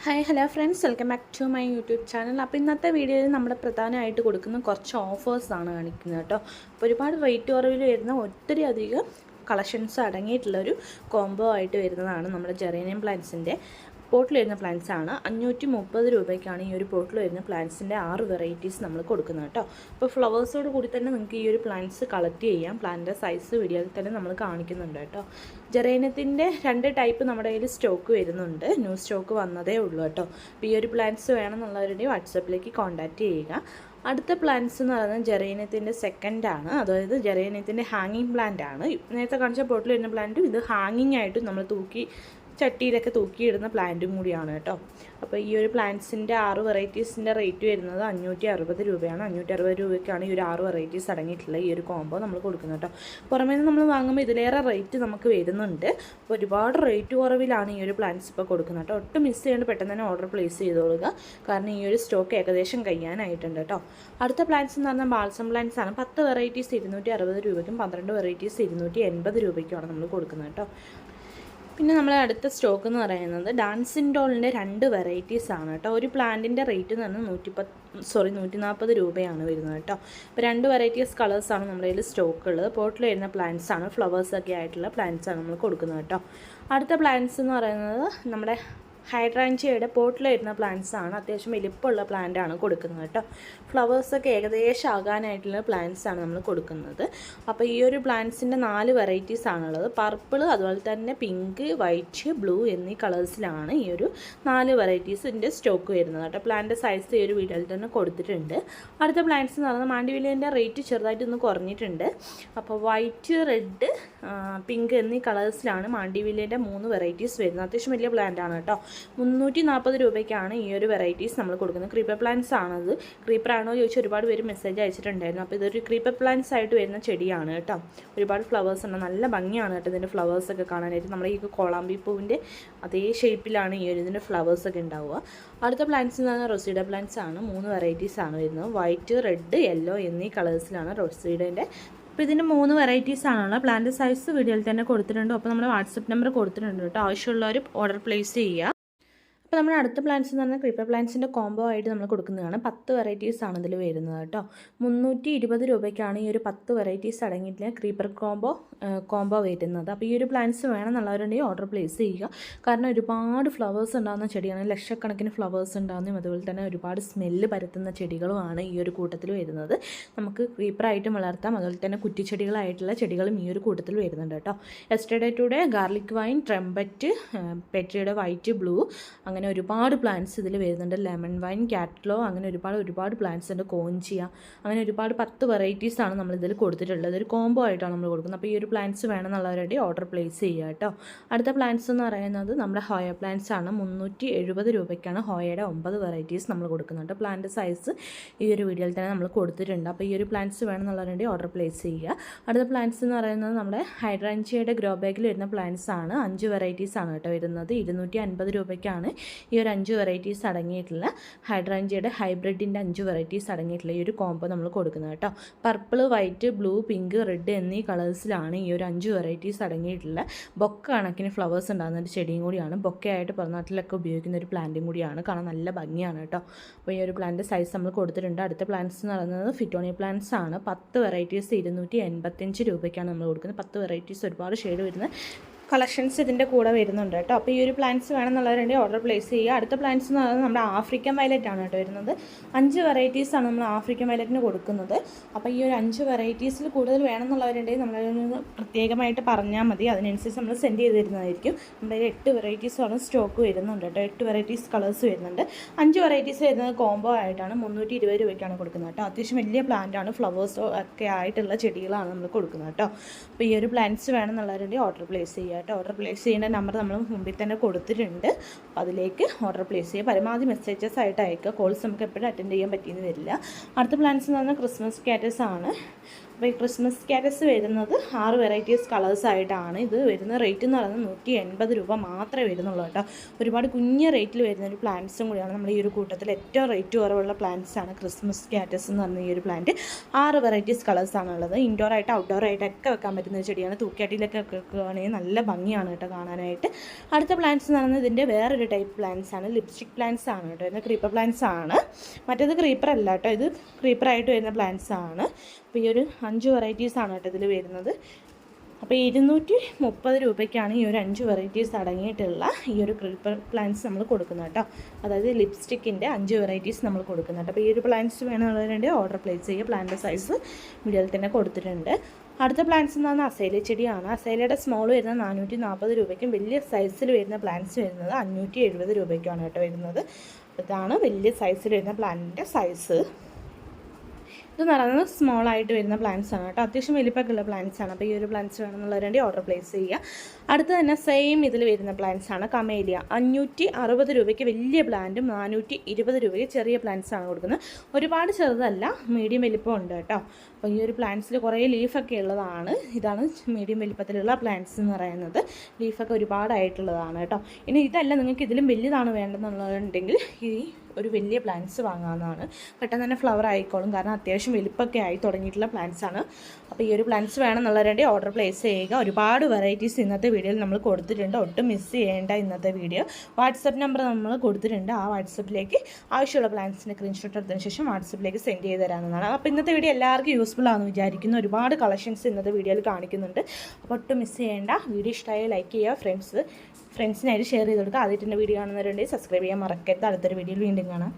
Hi hello friends, welcome back to my YouTube channel. അപ്പോൾ ഇന്നത്തെ വീഡിയോയിൽ നമ്മൾ പ്രധാനമായിട്ട് കൊടുക്കുന്ന കുറച്ച് ഓഫേഴ്സാണ് കാണിക്കുന്നത് കേട്ടോ. അപ്പോൾ ഒരുപാട് റേറ്റ് കുറവിൽ വരുന്ന ഒത്തിരി അധികം കളക്ഷൻസ് അടങ്ങിയിട്ടുള്ളൊരു കോംബോ ആയിട്ട് വരുന്നതാണ് നമ്മുടെ ജെറേനിയം പ്ലാന്റ്സിൻ്റെ പോട്ടിൽ വരുന്ന പ്ലാന്റ്സ് ആണ്. 530 രൂപയ്ക്കാണ് ഈ ഒരു പോട്ടിൽ വരുന്ന പ്ലാന്റ്സിൻ്റെ 6 വെറൈറ്റീസ് നമ്മൾ കൊടുക്കുന്നത് കേട്ടോ. അപ്പോൾ ഫ്ലവേഴ്സോട് കൂടി തന്നെ നിങ്ങൾക്ക് ഈ ഒരു പ്ലാന്റ്സ് കളക്ട് ചെയ്യാം. പ്ലാന്റിൻ്റെ സൈസ് വീഡിയോയിൽ തന്നെ നമ്മൾ കാണിക്കുന്നുണ്ട് കേട്ടോ. ജെറേനിയത്തിൻ്റെ 2 ടൈപ്പ് നമ്മുടെ കയ്യിൽ സ്റ്റോക്ക് വരുന്നുണ്ട്. ന്യൂ സ്റ്റോക്ക് വന്നതേ ഉള്ളൂ കേട്ടോ. അപ്പോൾ ഈ ഒരു പ്ലാന്റ്സ് വേണമെന്നുള്ളവരുടെ വാട്സപ്പിലേക്ക് കോൺടാക്റ്റ് ചെയ്യുക. അടുത്ത പ്ലാന്റ്സ് എന്ന് പറയുന്നത് ജെറേനിയത്തിൻ്റെ സെക്കൻഡാണ്, അതായത് ജെറേനിയത്തിൻ്റെ ഹാങ്ങിങ് പ്ലാന്റ് ആണ്. നേരത്തെ കാണിച്ച പോട്ടിൽ വരുന്ന പ്ലാന്റും ഇത് ഹാങ്ങിങ് ആയിട്ടും നമ്മൾ ചട്ടിയിലൊക്കെ തൂക്കിയിടുന്ന പ്ലാന്റും കൂടിയാണ് കേട്ടോ. അപ്പോൾ ഈ ഒരു പ്ലാന്റ്സിൻ്റെ 6 വെറൈറ്റീസിൻ്റെ റേറ്റ് വരുന്നത് 560 രൂപയാണ്. 560 രൂപയ്ക്കാണ് ഈ ഒരു 6 വെറൈറ്റീസ് അടങ്ങിയിട്ടുള്ള ഈ ഒരു കോംബോ നമ്മൾ കൊടുക്കുന്നത് കേട്ടോ. പുറമേ നിന്ന് നമ്മൾ വാങ്ങുമ്പോൾ ഇതിലേറെ റേറ്റ് നമുക്ക് വരുന്നുണ്ട്. അപ്പോൾ ഒരുപാട് റേറ്റ് കുറവിലാണ് ഈ ഒരു പ്ലാന്റ്സ് ഇപ്പോൾ കൊടുക്കുന്നത് കേട്ടോ. ഒട്ടും മിസ് ചെയ്യാണ്ട് പെട്ടെന്ന് തന്നെ ഓർഡർ പ്ലേസ് ചെയ്തോളുക, കാരണം ഈ ഒരു സ്റ്റോക്ക് ഏകദേശം കഴിയാനായിട്ടുണ്ട് കേട്ടോ. അടുത്ത പ്ലാന്റ്സ് എന്ന് പറഞ്ഞാൽ ബാൾസം പ്ലാന്റ്സ് ആണ്. 10 വെറൈറ്റീസ് 260 രൂപയ്ക്കും 12 വെറൈറ്റീസ് 280 രൂപയ്ക്കുമാണ് നമ്മൾ കൊടുക്കുന്നത് കേട്ടോ. പിന്നെ നമ്മൾ അടുത്ത സ്റ്റോക്ക് എന്ന് പറയുന്നത് ഡാൻസിൻഡോളിൻ്റെ 2 വെറൈറ്റീസ് ആണ് കേട്ടോ. ഒരു പ്ലാന്റിൻ്റെ റേറ്റ് എന്ന് പറഞ്ഞാൽ 140 രൂപയാണ് വരുന്നത് കേട്ടോ. അപ്പോൾ 2 വെറൈറ്റീസ് കളേഴ്സാണ് നമ്മുടെ കയ്യിൽ സ്റ്റോക്ക് ഉള്ളത്. പോട്ടിൽ വരുന്ന പ്ലാന്റ്സ് ആണ്, ഫ്ലവേഴ്സൊക്കെ ആയിട്ടുള്ള പ്ലാന്റ്സ് ആണ് നമ്മൾ കൊടുക്കുന്നത് കേട്ടോ. അടുത്ത പ്ലാന്റ്സ് എന്ന് പറയുന്നത് നമ്മുടെ ഹൈഡ്രാഞ്ചിയയുടെ പോട്ടിൽ വരുന്ന പ്ലാന്റ്സ് ആണ്. അത്യാവശ്യം വലിപ്പമുള്ള പ്ലാന്റ് ആണ് കൊടുക്കുന്നത് കേട്ടോ. ഫ്ലവേഴ്സൊക്കെ ഏകദേശം ആകാനായിട്ടുള്ള പ്ലാന്റ്സ് ആണ് നമ്മൾ കൊടുക്കുന്നത്. അപ്പോൾ ഈ ഒരു പ്ലാന്റ്സിൻ്റെ 4 വെറൈറ്റീസ് ആണുള്ളത്. പർപ്പിൾ, അതുപോലെ തന്നെ പിങ്ക്, വൈറ്റ്, ബ്ലൂ എന്നീ കളേഴ്സിലാണ് ഈ ഒരു 4 വെറൈറ്റീസിൻ്റെ സ്റ്റോക്ക് വരുന്നത് കേട്ടോ. പ്ലാന്റ് സൈസ് ഈ ഒരു വീഡിയോയിൽ തന്നെ കൊടുത്തിട്ടുണ്ട്. അടുത്ത പ്ലാന്റ്സ് എന്ന് പറയുന്നത് മാൻഡിവില്ലേൻ്റെ റേറ്റ് ചെറുതായിട്ടൊന്ന് കുറഞ്ഞിട്ടുണ്ട്. അപ്പോൾ വൈറ്റ്, റെഡ്, പിങ്ക് എന്നീ കളേഴ്സിലാണ് മാൻഡിവില്ലേൻ്റെ 3 വെറൈറ്റീസ് വരുന്നത്. അത്യാവശ്യം വലിയ പ്ലാന്റ് ആണ് കേട്ടോ. 340 രൂപയ്ക്കാണ് ഈ ഒരു വെറൈറ്റീസ് നമ്മൾ കൊടുക്കുന്നത്. ക്രീപ്പർ പ്ലാന്റ്സ് ആണത്. ക്രീപ്പർ ആണോ ചോദിച്ചാൽ ഒരുപാട് പേര് മെസ്സേജ് അയച്ചിട്ടുണ്ടായിരുന്നു. അപ്പോൾ ഇതൊരു ക്രീപ്പർ പ്ലാന്റ്സ് ആയിട്ട് വരുന്ന ചെടിയാണ് കേട്ടോ. ഒരുപാട് ഫ്ലവേഴ്സ് ഉണ്ട്, നല്ല ഭംഗിയാണ് കേട്ടോ ഇതിൻ്റെ ഫ്ലവേഴ്സൊക്കെ കാണാനായിട്ട്. നമ്മുടെ ഈ കോളാമ്പി പൂവിൻ്റെ അതേ ഷേപ്പിലാണ് ഈ ഒരു ഇതിൻ്റെ ഫ്ലവേഴ്സൊക്കെ ഉണ്ടാവുക. അടുത്ത പ്ലാന്റ്സ് എന്ന് പറഞ്ഞാൽ റൊസീഡ പ്ലാന്റ്സ് ആണ്. 3 വെറൈറ്റീസ് ആണ് വരുന്നത്. വൈറ്റ്, റെഡ്, യെല്ലോ എന്നീ കളേഴ്സിലാണ് റൊസീഡേൻ്റെ. അപ്പോൾ ഇതിൻ്റെ 3 വെറൈറ്റീസ് ആണുള്ള. പ്ലാന്റ് സൈസ് വീഡിയോയിൽ തന്നെ കൊടുത്തിട്ടുണ്ട്. അപ്പോൾ നമ്മൾ വാട്സപ്പ് നമ്പർ കൊടുത്തിട്ടുണ്ട് കേട്ടോ. ആവശ്യമുള്ളവർ ഓർഡർ പ്ലേസ് ചെയ്യുക. അപ്പോൾ നമ്മുടെ അടുത്ത പ്ലാന്റ്സ് എന്ന് പറഞ്ഞാൽ ക്രീപ്പർ പ്ലാന്റ്സിൻ്റെ കോംബോ ആയിട്ട് നമ്മൾ കൊടുക്കുന്നതാണ്. 10 വെറൈറ്റീസ് ആണ് ഇതിൽ വരുന്നത് കേട്ടോ. 320 രൂപയ്ക്കാണ് ഈ ഒരു 10 വെറൈറ്റീസ് അടങ്ങിയിട്ടുള്ള ക്രീപ്പർ കോംബോ വരുന്നത്. അപ്പോൾ ഈ ഒരു പ്ലാന്റ്സ് വേണമെന്നുള്ളവരുണ്ടെങ്കിൽ ഓർഡർ പ്ലേസ് ചെയ്യുക. കാരണം ഒരുപാട് ഫ്ലവേഴ്സ് ഉണ്ടാകുന്ന ചെടിയാണ്. ലക്ഷക്കണക്കിന് ഫ്ലവേഴ്സ് ഉണ്ടാകുന്നതും അതുപോലെ തന്നെ ഒരുപാട് സ്മെല്ല് പരത്തുന്ന ചെടികളുമാണ് ഈ ഒരു കൂട്ടത്തിൽ വരുന്നത്. നമുക്ക് ക്രീപ്പറായിട്ടും വളർത്താം, അതുപോലെ തന്നെ കുറ്റിച്ചെടികളായിട്ടുള്ള ചെടികളും ഈ ഒരു കൂട്ടത്തിൽ വരുന്നുണ്ട് കേട്ടോ. എസ്റ്റേഡേറ്റയുടെ ഗാർലിക് വൈൻ, ട്രംപറ്റ്, പെട്രിയുടെ വൈറ്റ്, ബ്ലൂ, അങ്ങനെ ഒരുപാട് പ്ലാന്റ്സ് ഇതിൽ വരുന്നുണ്ട്. ലെമൺ വൈൻ, കാറ്റ്ലോ, അങ്ങനെ ഒരുപാട് പ്ലാന്റ്സ് ഉണ്ട്. കോഞ്ചിയ, അങ്ങനെ ഒരുപാട് 10 വെറൈറ്റീസാണ് നമ്മളിതിൽ കൊടുത്തിട്ടുള്ളത്. ഒരു കോംബോ ആയിട്ടാണ് നമ്മൾ കൊടുക്കുന്നത്. അപ്പോൾ ഈ ഒരു പ്ലാന്റ്സ് വേണമെന്നുള്ളവരുടെ ഓർഡർ പ്ലേസ് ചെയ്യുക കേട്ടോ. അടുത്ത പ്ലാന്റ്സ് എന്ന് പറയുന്നത് നമ്മുടെ ഹോയ പ്ലാന്റ്സ് ആണ്. 370 രൂപയ്ക്കാണ് ഹോയയുടെ 9 വെറൈറ്റീസ് നമ്മൾ കൊടുക്കുന്നുണ്ട്. പ്ലാന്റ് സൈസ് ഈ ഒരു വീഡിയോയിൽ തന്നെ നമ്മൾ കൊടുത്തിട്ടുണ്ട്. അപ്പോൾ ഈ ഒരു പ്ലാന്റ്സ് വേണമെന്നുള്ളവരുടെ ഓർഡർ പ്ലേസ് ചെയ്യുക. അടുത്ത പ്ലാന്റ്സ് എന്ന് പറയുന്നത് നമ്മുടെ ഹൈഡ്രാഞ്ചിയയുടെ ഗ്രോ ബാഗിൽ വരുന്ന പ്ലാന്റ്സ് ആണ്. 5 വെറൈറ്റീസ് ആണ് കേട്ടോ വരുന്നത്. 250 രൂപയ്ക്കാണ് ഈ ഒരു 5 വെറൈറ്റീസ് അടങ്ങിയിട്ടുള്ള ഹൈഡ്രാഞ്ചിയയുടെ ഹൈബ്രിഡിൻ്റെ 5 വെറൈറ്റീസ് അടങ്ങിയിട്ടുള്ള ഈ ഒരു കോംബോ നമ്മൾ കൊടുക്കുന്നത് കേട്ടോ. Purple, white, blue, pink, red എന്നീ കളേഴ്സിലാണ് ഈ ഒരു 5 വെറൈറ്റീസ് അടങ്ങിയിട്ടുള്ള ബൊക്ക കണക്കിന് ഫ്ലവേഴ്സ് ഉണ്ടാകുന്ന ഒരു ചെടിയും കൂടിയാണ്. ബൊക്കയായിട്ട് പുറനാട്ടിലൊക്കെ ഉപയോഗിക്കുന്ന ഒരു പ്ലാന്റും കൂടിയാണ്. കാണാൻ നല്ല ഭംഗിയാണ് കേട്ടോ. അപ്പോൾ ഈ ഒരു പ്ലാന്റ് സൈസ് നമ്മൾ കൊടുത്തിട്ടുണ്ട്. അടുത്ത പ്ലാന്റ്സ് എന്ന് പറയുന്നത് ഫിറ്റോണിയ പ്ലാന്റ്സ് ആണ്. 10 വെറൈറ്റീസ് 285 രൂപയ്ക്കാണ് നമ്മൾ കൊടുക്കുന്നത്. 10 വെറൈറ്റീസ് ഒരുപാട് ഷെയ്ഡ് വരുന്ന കളക്ഷൻസ് ഇതിൻ്റെ കൂടെ വരുന്നുണ്ട് കേട്ടോ. അപ്പോൾ ഈ ഒരു പ്ലാന്റ്സ് വേണമെന്നുള്ളവരുടെ ഓർഡർ പ്ലേസ് ചെയ്യുക. അടുത്ത പ്ലാന്റ്സ് എന്ന് പറയുന്നത് നമ്മുടെ ആഫ്രിക്കൻ വയലറ്റ് ആണ് കേട്ടോ വരുന്നത്. 5 വെറൈറ്റീസാണ് നമ്മൾ ആഫ്രിക്കൻ വയലറ്റിന് കൊടുക്കുന്നത്. അപ്പോൾ ഈ ഒരു 5 വെറൈറ്റീസിൽ കൂടുതൽ വേണമെന്നുള്ളവരുണ്ടെങ്കിൽ നമ്മളൊന്ന് പ്രത്യേകമായിട്ട് പറഞ്ഞാൽ മതി. അതിനനുസരിച്ച് നമ്മൾ സെൻഡ് ചെയ്ത് തരുന്നതായിരിക്കും. നമ്മുടെ 8 വെറൈറ്റീസാണ് സ്റ്റോക്ക് വരുന്നുണ്ട് കേട്ടോ. 8 വെറൈറ്റീസ് കളേഴ്സ് വരുന്നുണ്ട്. 5 വെറൈറ്റീസ് വരുന്നത് കോംബോ ആയിട്ടാണ് 320 രൂപയ്ക്കാണ് കൊടുക്കുന്നത് കേട്ടോ. അത്യാവശ്യം വലിയ പ്ലാന്റാണ്, ഫ്ലവേഴ്സോ ഒക്കെ ആയിട്ടുള്ള ചെടികളാണ് നമ്മൾ കൊടുക്കുന്നത് കേട്ടോ. അപ്പോൾ ഈ ഒരു പ്ലാന്റ്സ് വേണമെന്നുള്ളവരുടെ ഓർഡർ പ്ലേസ് ചെയ്യുക കേട്ടോ. ഓർഡർ പ്ലേസ് ചെയ്യേണ്ട നമ്പർ നമ്മൾ മുമ്പിൽ തന്നെ കൊടുത്തിട്ടുണ്ട്. അപ്പോൾ അതിലേക്ക് ഓർഡർ പ്ലേസ് ചെയ്യുക. പരമാവധി മെസ്സേജസ് ആയിട്ട് അയക്കുക. കോൾസ് നമുക്ക് എപ്പോഴും അറ്റൻഡ് ചെയ്യാൻ പറ്റിയെന്ന് വരില്ല. അടുത്ത പ്ലാന്റ്സ് എന്ന് പറഞ്ഞാൽ ക്രിസ്മസ് കാറ്റസ് ആണ്. അപ്പോൾ ഈ ക്രിസ്മസ് കാറ്റസ് വരുന്നത് 6 വെറൈറ്റീസ് കളേഴ്സായിട്ടാണ് ഇത് വരുന്ന. റേറ്റ് എന്ന് പറയുന്നത് 180 രൂപ മാത്രമേ വരുന്നുള്ളൂ കേട്ടോ. ഒരുപാട് കുഞ്ഞ് റേറ്റിൽ വരുന്ന ഒരു പ്ലാന്റ്സും കൂടിയാണ്. നമ്മൾ ഈ ഒരു കൂട്ടത്തിൽ ഏറ്റവും റേറ്റ് കുറവുള്ള പ്ലാന്റ്സാണ് ക്രിസ്മസ് കാറ്റസ് എന്ന് പറഞ്ഞ ഈ ഒരു പ്ലാന്റ്. 6 വെറൈറ്റീസ് കളേഴ്സാണുള്ളത്. ഇൻഡോർ ആയിട്ട് ഔട്ട്ഡോർ ആയിട്ടൊക്കെ വെക്കാൻ പറ്റുന്ന ചെടിയാണ്. തൂക്കിയാട്ടിയിലൊക്കെ വെക്കുകയാണെങ്കിൽ നല്ല ഭംഗിയാണ് കേട്ടോ കാണാനായിട്ട്. അടുത്ത പ്ലാന്റ്സ് എന്ന് പറയുന്നത് ഇതിൻ്റെ വേറൊരു ടൈപ്പ് പ്ലാന്റ്സ് ആണ്. ലിപ്സ്റ്റിക് പ്ലാന്റ്സ് ആണ് കേട്ടോ. ഇത് ക്രീപ്പർ പ്ലാന്റ്സ് ആണ്. മറ്റേത് ക്രീപ്പർ അല്ല കേട്ടോ, ഇത് ക്രീപ്പറായിട്ട് വരുന്ന പ്ലാന്റ്സ് ആണ്. അപ്പോൾ ഈ ഒരു 5 വെറൈറ്റീസാണ് കേട്ടോ ഇതിൽ വരുന്നത്. അപ്പോൾ 230 രൂപയ്ക്കാണ് ഈ ഒരു 5 വെറൈറ്റീസ് അടങ്ങിയിട്ടുള്ള ഈ ഒരു ക്രീപ്പർ പ്ലാന്റ്സ് നമ്മൾ കൊടുക്കുന്നത് കേട്ടോ. അതായത് ലിപ്സ്റ്റിക്കിൻ്റെ 5 വെറൈറ്റീസ് നമ്മൾ കൊടുക്കുന്നുണ്ട്. അപ്പോൾ ഈ ഒരു പ്ലാന്റ്സ് വേണമെന്നുള്ളതിൻ്റെ ഓർഡർ പ്ലേസ് ചെയ്യുക. പ്ലാന്റ് സൈസ് വീഡിയോയിൽ തന്നെ കൊടുത്തിട്ടുണ്ട്. അടുത്ത പ്ലാന്റ്സ് എന്ന് പറഞ്ഞാൽ അസേല ചെടിയാണ്. അസേലയുടെ സ്മോൾ വരുന്നത് 440 രൂപയ്ക്കും വലിയ സൈസിൽ വരുന്ന പ്ലാന്റ്സ് വരുന്നത് 570 രൂപയ്ക്കാണ് കേട്ടോ വരുന്നത്. ഇതാണ് വലിയ സൈസിൽ വരുന്ന പ്ലാന്റിൻ്റെ സൈസ്. ഇതെന്ന് പറയുന്നത് സ്മോളായിട്ട് വരുന്ന പ്ലാന്റ്സ് ആണ് കേട്ടോ. അത്യാവശ്യം വലിപ്പമൊക്കെയുള്ള പ്ലാന്റ്സ് ആണ്. അപ്പോൾ ഈ ഒരു പ്ലാന്റ്സ് വേണമെന്നുള്ളവർ വേണ്ടി ഓർഡർ പ്ലേസ് ചെയ്യുക. അടുത്ത് തന്നെ സെയിം ഇതിൽ വരുന്ന പ്ലാന്റ്സ് ആണ് കമേലിയ. 560 രൂപയ്ക്ക് വലിയ പ്ലാന്റും 420 രൂപയ്ക്ക് ചെറിയ പ്ലാന്റ്സ് ആണ് കൊടുക്കുന്നത്. ഒരുപാട് ചെറുതല്ല, മീഡിയം വലിപ്പം ഉണ്ട് കേട്ടോ. അപ്പോൾ ഈ ഒരു പ്ലാന്റ്സിൽ കുറേ ലീഫൊക്കെ ഉള്ളതാണ്. ഇതാണ് മീഡിയം വലിപ്പത്തിലുള്ള പ്ലാന്റ്സ് എന്ന് പറയുന്നത്. ലീഫൊക്കെ ഒരുപാടായിട്ടുള്ളതാണ് കേട്ടോ. ഇനി ഇതല്ല, നിങ്ങൾക്ക് ഇതിലും വലുതാണ് വേണ്ടതെന്നുള്ളതുണ്ടെങ്കിൽ ഈ ഒരു വലിയ പ്ലാന്റ്സ് വാങ്ങാവുന്നതാണ്. പെട്ടെന്ന് തന്നെ ഫ്ലവർ ആയിക്കോളും, കാരണം അത്യാവശ്യം വലിപ്പമൊക്കെ ആയി തുടങ്ങിയിട്ടുള്ള പ്ലാന്റ്സ് ആണ്. അപ്പോൾ ഈ ഒരു പ്ലാന്റ്സ് വേണമെന്നുള്ളവരുടെ ഓർഡർ പ്ലേസ് ചെയ്യുക. ഒരുപാട് വെറൈറ്റീസ് ഇന്നത്തെ വീഡിയോയിൽ നമ്മൾ കൊടുത്തിട്ടുണ്ട്. ഒട്ടും മിസ് ചെയ്യേണ്ട ഇന്നത്തെ വീഡിയോ. വാട്സപ്പ് നമ്പർ നമ്മൾ കൊടുത്തിട്ടുണ്ട്. ആ വാട്സപ്പിലേക്ക് ആവശ്യമുള്ള പ്ലാന്റ്സിൻ്റെ സ്ക്രീൻഷോട്ട് എടുത്തതിന് ശേഷം വാട്സപ്പിലേക്ക് സെൻഡ് ചെയ്ത് തരാവുന്നതാണ്. അപ്പോൾ ഇന്നത്തെ വീഡിയോ എല്ലാവർക്കും യൂസ്ഫുൾ ആണെന്ന് വിചാരിക്കുന്നു. ഒരുപാട് കളക്ഷൻസ് ഇന്നത്തെ വീഡിയോയിൽ കാണിക്കുന്നുണ്ട്. അപ്പോൾ ഒട്ടും മിസ് ചെയ്യേണ്ട. വീഡിയോ ഇഷ്ടമായ ലൈക്ക് ചെയ്യുക, ഫ്രണ്ട്സിനായിട്ട് ഷെയർ ചെയ്ത് കൊടുക്കുക. ആദ്യമായിട്ട് വീഡിയോ കാണുന്നവരുണ്ടെങ്കിൽ സബ്സ്ക്രൈബ് ചെയ്യാൻ മറക്കരുത്. അടുത്തൊരു വീഡിയോയിൽ വീണ്ടും കാണാം.